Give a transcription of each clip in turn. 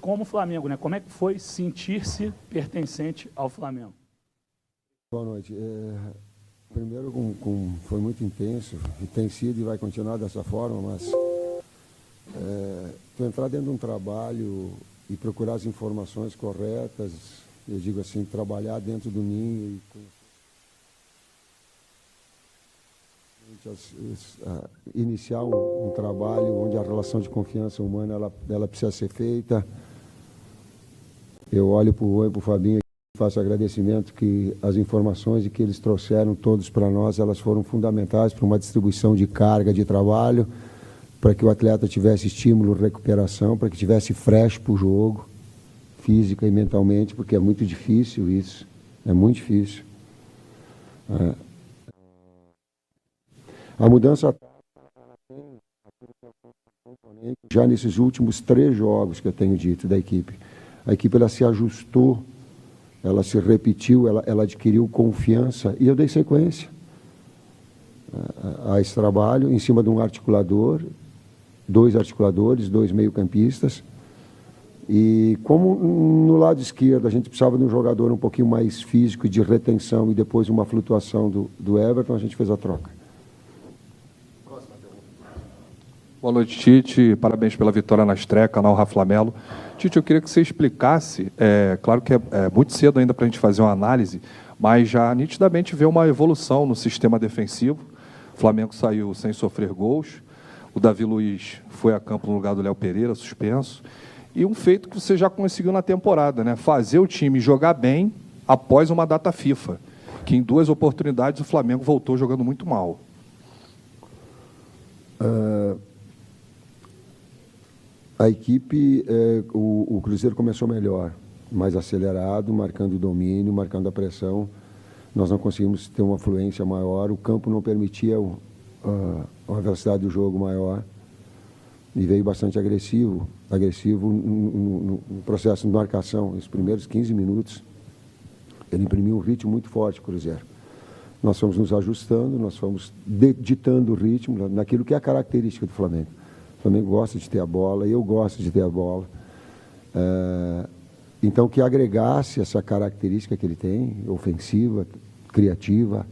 como Flamengo, né? Como é que foi sentir-se pertencente ao Flamengo? Boa noite. Primeiro, foi muito intenso, e tem sido e vai continuar dessa forma, mas tu entrar dentro de um trabalho e procurar as informações corretas, eu digo assim, trabalhar dentro do ninho e iniciar um trabalho onde a relação de confiança humana ela precisa ser feita. Eu olho para o Juan e para o Fabinho e faço agradecimento que as informações que eles trouxeram todos para nós, elas foram fundamentais para uma distribuição de carga de trabalho, para que o atleta tivesse estímulo, recuperação, para que tivesse fresh para o jogo, física e mentalmente, porque é muito difícil isso, é muito difícil. A mudança já nesses últimos 3 jogos que eu tenho dito da equipe. A equipe ela se ajustou, ela se repetiu, ela adquiriu confiança e eu dei sequência a esse trabalho em cima de um articulador, 2 articuladores, 2 meio-campistas. E como no lado esquerdo a gente precisava de um jogador um pouquinho mais físico e de retenção e depois uma flutuação do Everton, a gente fez a troca. Boa noite, Tite. Parabéns pela vitória na estreia, canal Raflamelo. Tite, eu queria que você explicasse, claro que é muito cedo ainda para a gente fazer uma análise, mas já nitidamente vê uma evolução no sistema defensivo. O Flamengo saiu sem sofrer gols, o Davi Luiz foi a campo no lugar do Léo Pereira, suspenso, e um feito que você já conseguiu na temporada, né? Fazer o time jogar bem após uma data FIFA, que em 2 oportunidades o Flamengo voltou jogando muito mal. A equipe, o Cruzeiro começou melhor, mais acelerado, marcando o domínio, marcando a pressão. Nós não conseguimos ter uma fluência maior, o campo não permitia uma velocidade do jogo maior e veio bastante agressivo no processo de marcação. Os primeiros 15 minutos, ele imprimiu um ritmo muito forte, o Cruzeiro. Nós fomos nos ajustando, nós fomos ditando o ritmo naquilo que é a característica do Flamengo. O Flamengo gosta de ter a bola, eu gosto de ter a bola. Então, que agregasse essa característica que ele tem, ofensiva, criativa,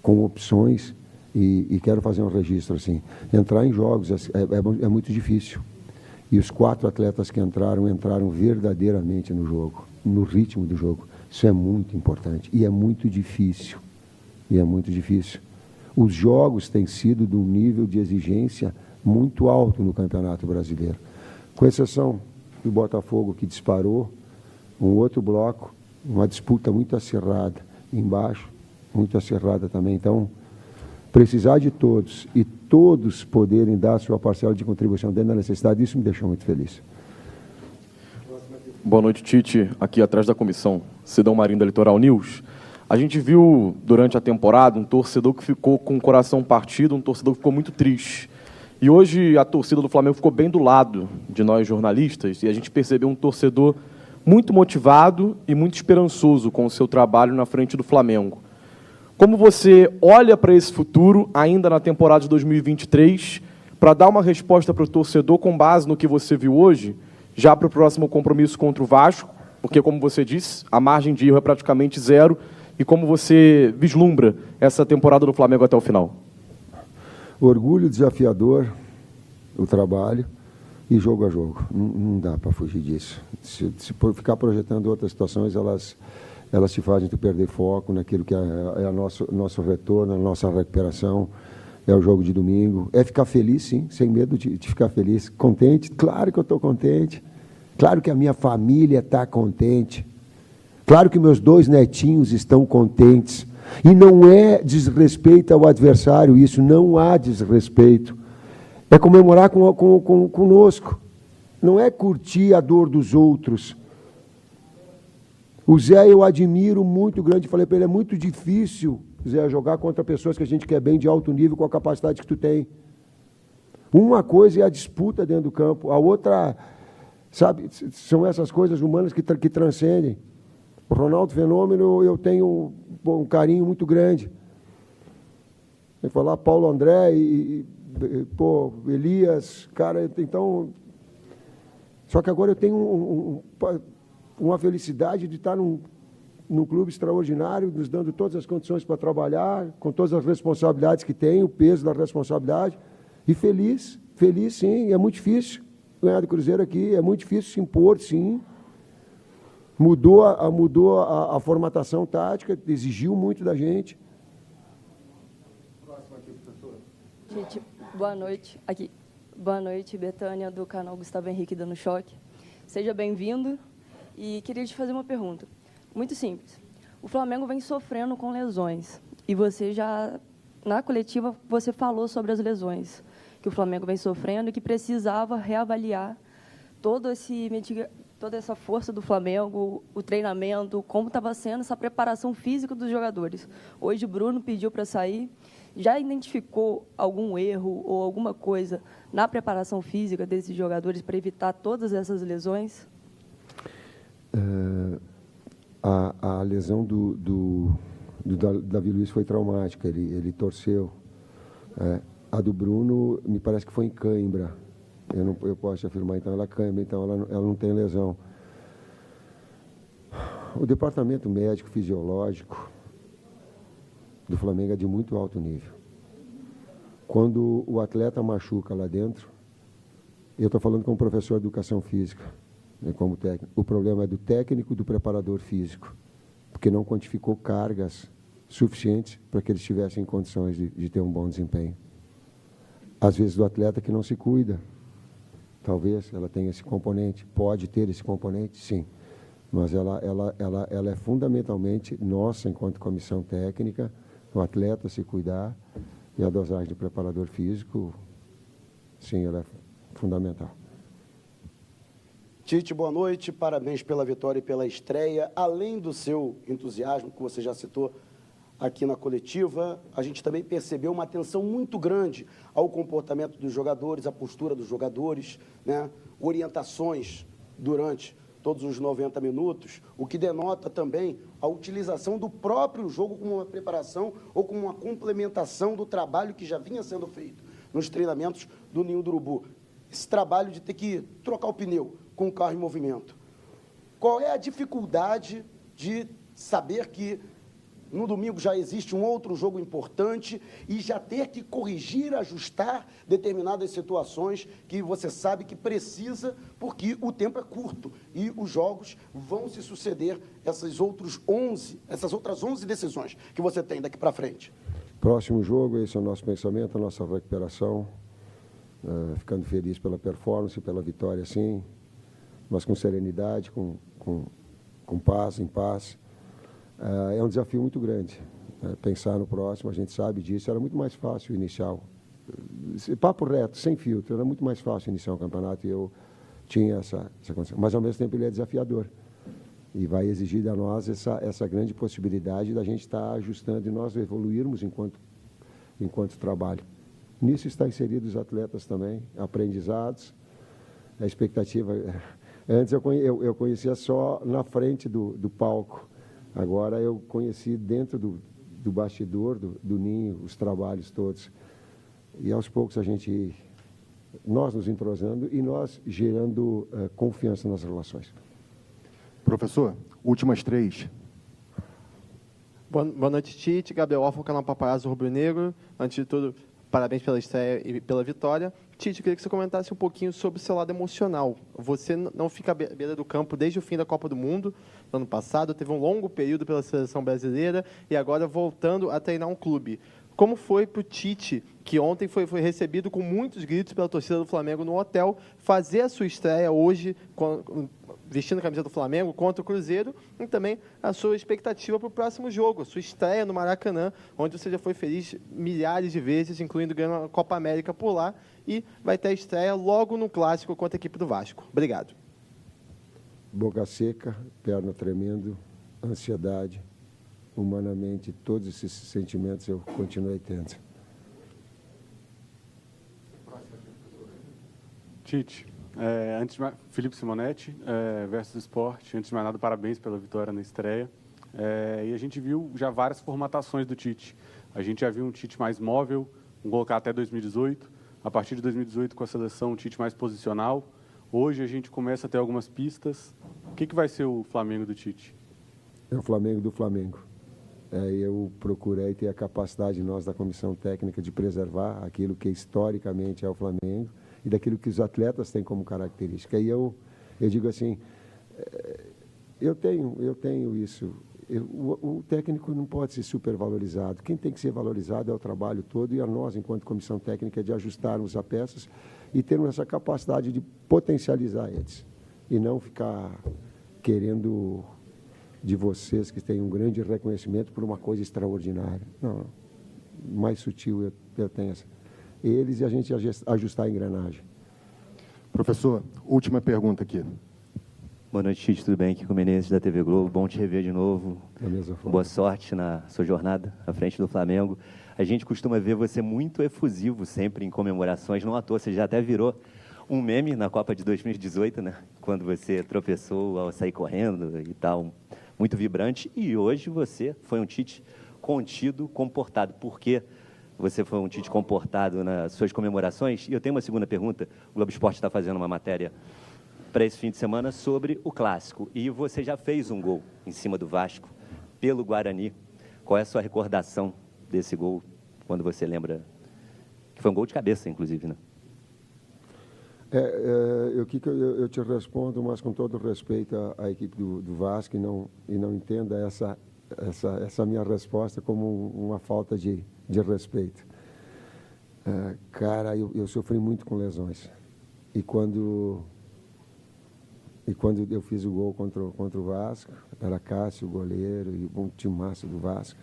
com opções, e quero fazer um registro assim. Entrar em jogos é muito difícil. E os 4 atletas que entraram verdadeiramente no jogo, no ritmo do jogo. Isso é muito importante e é muito difícil. Os jogos têm sido de um nível de exigência muito alto no Campeonato Brasileiro. Com exceção do Botafogo, que disparou, um outro bloco, uma disputa muito acirrada embaixo, muito acirrada também. Então, precisar de todos e todos poderem dar a sua parcela de contribuição dentro da necessidade, isso me deixou muito feliz. Boa noite, Tite. Aqui atrás da comissão, Sidão Marinho da Litoral News. A gente viu durante a temporada um torcedor que ficou com o coração partido, um torcedor que ficou muito triste. E hoje a torcida do Flamengo ficou bem do lado de nós jornalistas e a gente percebeu um torcedor muito motivado e muito esperançoso com o seu trabalho na frente do Flamengo. Como você olha para esse futuro, ainda na temporada de 2023, para dar uma resposta para o torcedor com base no que você viu hoje, já para o próximo compromisso contra o Vasco, porque, como você disse, a margem de erro é praticamente 0, e como você vislumbra essa temporada do Flamengo até o final? Orgulho desafiador, o trabalho e jogo a jogo. Não dá para fugir disso. Se ficar projetando outras situações, elas te fazem tu perder foco naquilo que é nosso retorno, a nossa recuperação, é o jogo de domingo. É ficar feliz, sim, sem medo de ficar feliz. Contente? Claro que eu estou contente. Claro que a minha família está contente. Claro que meus 2 netinhos estão contentes. E não é desrespeito ao adversário isso, não há desrespeito. É comemorar conosco. Não é curtir a dor dos outros. O Zé eu admiro muito grande, falei para ele, é muito difícil, Zé, jogar contra pessoas que a gente quer bem de alto nível com a capacidade que tu tem. Uma coisa é a disputa dentro do campo, a outra, sabe, são essas coisas humanas que transcendem. O Ronaldo Fenômeno, eu tenho um carinho muito grande. Eu falar Paulo André Elias, cara, então, Só que agora eu tenho uma felicidade de estar num clube extraordinário, nos dando todas as condições para trabalhar, com todas as responsabilidades que tem, o peso da responsabilidade, e feliz sim, é muito difícil ganhar do Cruzeiro aqui, é muito difícil se impor, sim. Mudou a formatação tática, exigiu muito da gente. Próximo aqui, professor. Gente, boa noite. Aqui. Boa noite, Betânia, do canal Gustavo Henrique Dando Choque. Seja bem-vindo e queria te fazer uma pergunta. Muito simples. O Flamengo vem sofrendo com lesões e você já, na coletiva, você falou sobre as lesões que o Flamengo vem sofrendo e que precisava reavaliar toda essa força do Flamengo, o treinamento, como estava sendo essa preparação física dos jogadores. Hoje, Bruno pediu para sair. Já identificou algum erro ou alguma coisa na preparação física desses jogadores para evitar todas essas lesões? A lesão do Davi Luiz foi traumática, ele torceu. A do Bruno, me parece que foi em cãibra. Eu posso afirmar, então, ela é cãibra, então ela não tem lesão. O departamento médico fisiológico do Flamengo é de muito alto nível. Quando o atleta machuca lá dentro, eu estou falando como professor de educação física, né, como técnico, o problema é do técnico e do preparador físico, porque não quantificou cargas suficientes para que eles tivessem condições de ter um bom desempenho. Às vezes do atleta que não se cuida, talvez ela tenha esse componente, pode ter esse componente, sim, mas ela é fundamentalmente nossa, enquanto comissão técnica, o atleta se cuidar, e a dosagem do preparador físico, sim, ela é fundamental. Tite, boa noite, parabéns pela vitória e pela estreia. Além do seu entusiasmo, que você já citou aqui na coletiva, a gente também percebeu uma atenção muito grande ao comportamento dos jogadores, à postura dos jogadores, né? Orientações durante todos os 90 minutos, o que denota também a utilização do próprio jogo como uma preparação ou como uma complementação do trabalho que já vinha sendo feito nos treinamentos do Ninho do Urubu. Esse trabalho de ter que trocar o pneu com o carro em movimento. Qual é a dificuldade de saber que no domingo já existe um outro jogo importante e já ter que corrigir, ajustar determinadas situações que você sabe que precisa, porque o tempo é curto e os jogos vão se suceder, essas outras 11 decisões que você tem daqui para frente? Próximo jogo, esse é o nosso pensamento, a nossa recuperação, ficando feliz pela performance, pela vitória, sim, mas com serenidade, com paz, em paz. É um desafio muito grande. Pensar no próximo, a gente sabe disso, era muito mais fácil iniciar. Papo reto, sem filtro, era muito mais fácil iniciar um campeonato e eu tinha essa condição. Mas, ao mesmo tempo, ele é desafiador. E vai exigir da nós essa grande possibilidade da gente estar ajustando e nós evoluirmos enquanto trabalho. Nisso está inserido os atletas também, aprendizados, a expectativa. Antes eu conhecia só na frente do palco. Agora eu conheci dentro do bastidor, do ninho, os trabalhos todos. E aos poucos nós nos entrosando e nós gerando confiança nas relações. Professor, últimas 3. Boa noite, Tite. Gabriel Orfo, canal Paparazzo Rubro Negro. Antes de tudo, parabéns pela estreia e pela vitória. Tite, eu queria que você comentasse um pouquinho sobre o seu lado emocional. Você não fica à beira do campo desde o fim da Copa do Mundo, no ano passado, teve um longo período pela seleção brasileira e agora voltando a treinar um clube. Como foi para o Tite, que ontem foi recebido com muitos gritos pela torcida do Flamengo no hotel, fazer a sua estreia hoje, vestindo a camisa do Flamengo, contra o Cruzeiro, e também a sua expectativa para o próximo jogo, a sua estreia no Maracanã, onde você já foi feliz milhares de vezes, incluindo ganhando a Copa América por lá, e vai ter a estreia logo no Clássico contra a equipe do Vasco. Obrigado. Boca seca, perna tremendo, ansiedade, humanamente, todos esses sentimentos eu continuei tendo. Tite, Felipe Simonetti, versus Esporte. Antes de mais nada, parabéns pela vitória na estreia. E a gente viu já várias formatações do Tite. A gente já viu um Tite mais móvel, vamos colocar até 2018. A partir de 2018, com a seleção, um Tite mais posicional. Hoje a gente começa a ter algumas pistas. O que vai ser o Flamengo do Tite? É o Flamengo do Flamengo. Eu procurei ter a capacidade, nós da comissão técnica, de preservar aquilo que historicamente é o Flamengo e daquilo que os atletas têm como característica. E eu digo assim, eu tenho isso. O técnico não pode ser supervalorizado. Quem tem que ser valorizado é o trabalho todo e a nós, enquanto comissão técnica, de ajustarmos as peças e termos essa capacidade de potencializar eles. E não ficar querendo de vocês que têm um grande reconhecimento por uma coisa extraordinária. Não, mais sutil eu tenho essa. Eles e a gente ajustar a engrenagem. Professor, última pergunta aqui. Boa noite, Tite, tudo bem? Aqui com o Menezes da TV Globo. Bom te rever de novo. Da mesma forma. Boa sorte na sua jornada à frente do Flamengo. A gente costuma ver você muito efusivo sempre em comemorações. Não à toa, você já até virou um meme na Copa de 2018, né? Quando você tropeçou ao sair correndo e tal. Muito vibrante. E hoje você foi um Tite contido, comportado. Por quê? Você foi um Tite comportado nas suas comemorações? E eu tenho uma segunda pergunta. O Globo Esporte está fazendo uma matéria para esse fim de semana sobre o Clássico. E você já fez um gol em cima do Vasco, pelo Guarani. Qual é a sua recordação desse gol, quando você lembra? Que foi um gol de cabeça, inclusive, né? Eu te respondo, mas com todo respeito à equipe do Vasco, e não entenda essa minha resposta como uma falta de respeito. Cara, eu sofri muito com lesões. E quando eu fiz o gol contra o Vasco, era Cássio, o goleiro, e um timaço do Vasco.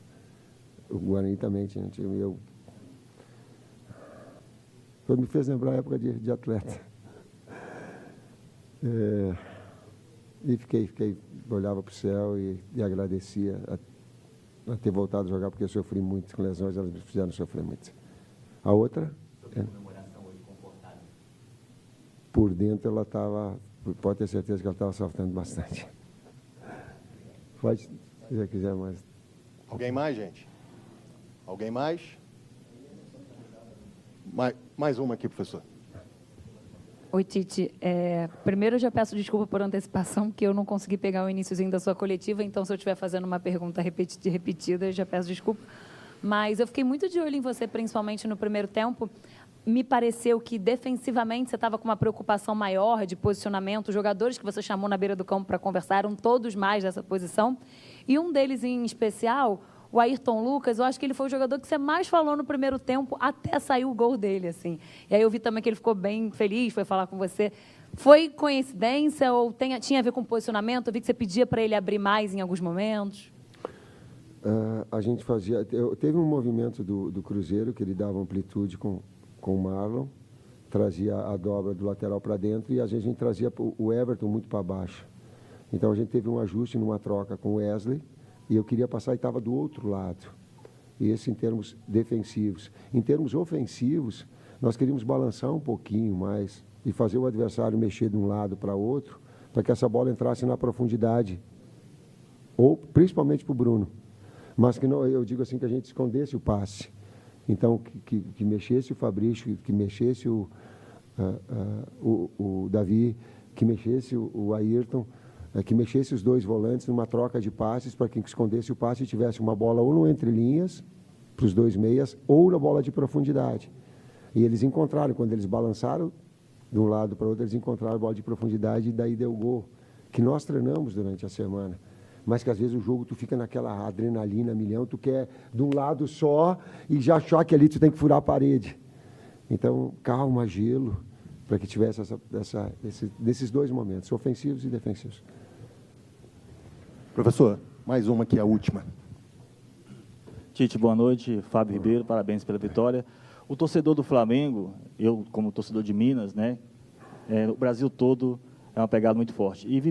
O Guarani também tinha um time. Me fez lembrar a época de atleta. E olhava para o céu e agradecia a ter voltado a jogar, porque eu sofri muito com lesões, elas me fizeram sofrer muito. A outra? Por dentro ela estava, pode ter certeza que ela estava sofrendo bastante. Pode, se você quiser mais. Alguém mais, gente? Alguém mais? Mais uma aqui, professor. Oi, Tite. Primeiro, eu já peço desculpa por antecipação, porque eu não consegui pegar o iniciozinho da sua coletiva, então, se eu estiver fazendo uma pergunta repetida, eu já peço desculpa. Mas eu fiquei muito de olho em você, principalmente no primeiro tempo. Me pareceu que, defensivamente, você estava com uma preocupação maior de posicionamento. Os jogadores que você chamou na beira do campo para conversar eram todos mais dessa posição. E um deles, em especial, o Ayrton Lucas, eu acho que ele foi o jogador que você mais falou no primeiro tempo até sair o gol dele, assim. E aí eu vi também que ele ficou bem feliz, foi falar com você. Foi coincidência ou tinha a ver com posicionamento? Eu vi que você pedia para ele abrir mais em alguns momentos. A gente fazia... Teve um movimento do Cruzeiro que ele dava amplitude com o Marlon, trazia a dobra do lateral para dentro e às vezes a gente trazia o Everton muito para baixo. Então a gente teve um ajuste numa troca com o Wesley, e eu queria passar e estava do outro lado. E esse em termos defensivos. Em termos ofensivos, nós queríamos balançar um pouquinho mais e fazer o adversário mexer de um lado para outro, para que essa bola entrasse na profundidade. Ou principalmente para o Bruno. Mas que não, eu digo assim, que a gente escondesse o passe. Então, que mexesse o Fabrício, que mexesse o Davi, que mexesse o Ayrton, que mexesse os dois volantes numa troca de passes para que escondesse o passe e tivesse uma bola ou no entre linhas, para os dois meias, ou na bola de profundidade. E eles encontraram, quando eles balançaram de um lado para o outro, eles encontraram a bola de profundidade e daí deu o gol, que nós treinamos durante a semana. Mas que às vezes o jogo tu fica naquela adrenalina milhão, tu quer de um lado só e já achar que ali tu tem que furar a parede. Então, calma, gelo, para que tivesse desses dois momentos, ofensivos e defensivos. Professor, mais uma aqui, a última. Tite, boa noite. Fábio Ribeiro, parabéns pela vitória. O torcedor do Flamengo, eu como torcedor de Minas, né, o Brasil todo é uma pegada muito forte. E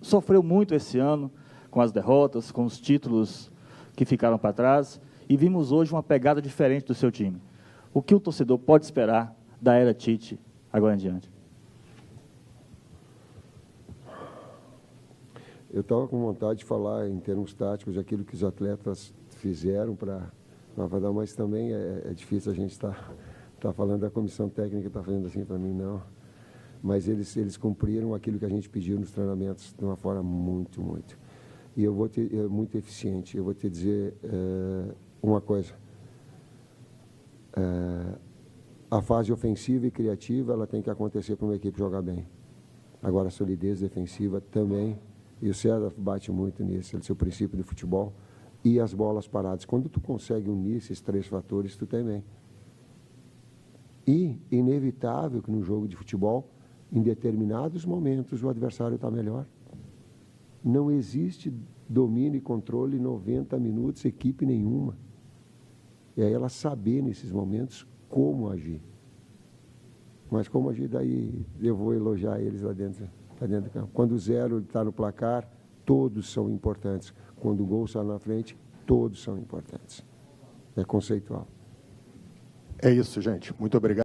sofreu muito esse ano com as derrotas, com os títulos que ficaram para trás. E vimos hoje uma pegada diferente do seu time. O que o torcedor pode esperar da era Tite agora em diante? Eu estava com vontade de falar em termos táticos aquilo que os atletas fizeram para dar, mas também é difícil a gente estar falando da comissão técnica, está fazendo assim para mim, não. mas eles cumpriram aquilo que a gente pediu nos treinamentos de uma forma muito. E eu vou muito eficiente. Eu vou te dizer uma coisa. A fase ofensiva e criativa ela tem que acontecer para uma equipe jogar bem. Agora, a solidez defensiva também, e o César bate muito nisso, esse é o princípio do futebol, e as bolas paradas. Quando tu consegue unir esses 3 fatores, tu tem bem. E inevitável que no jogo de futebol, em determinados momentos, o adversário está melhor. Não existe domínio e controle 90 minutos, equipe nenhuma. E aí ela saber, nesses momentos, como agir. Mas como agir, daí eu vou elogiar eles lá dentro do campo. Quando o 0 está no placar, todos são importantes. Quando o gol sai na frente, todos são importantes. É conceitual. É isso, gente. Muito obrigado.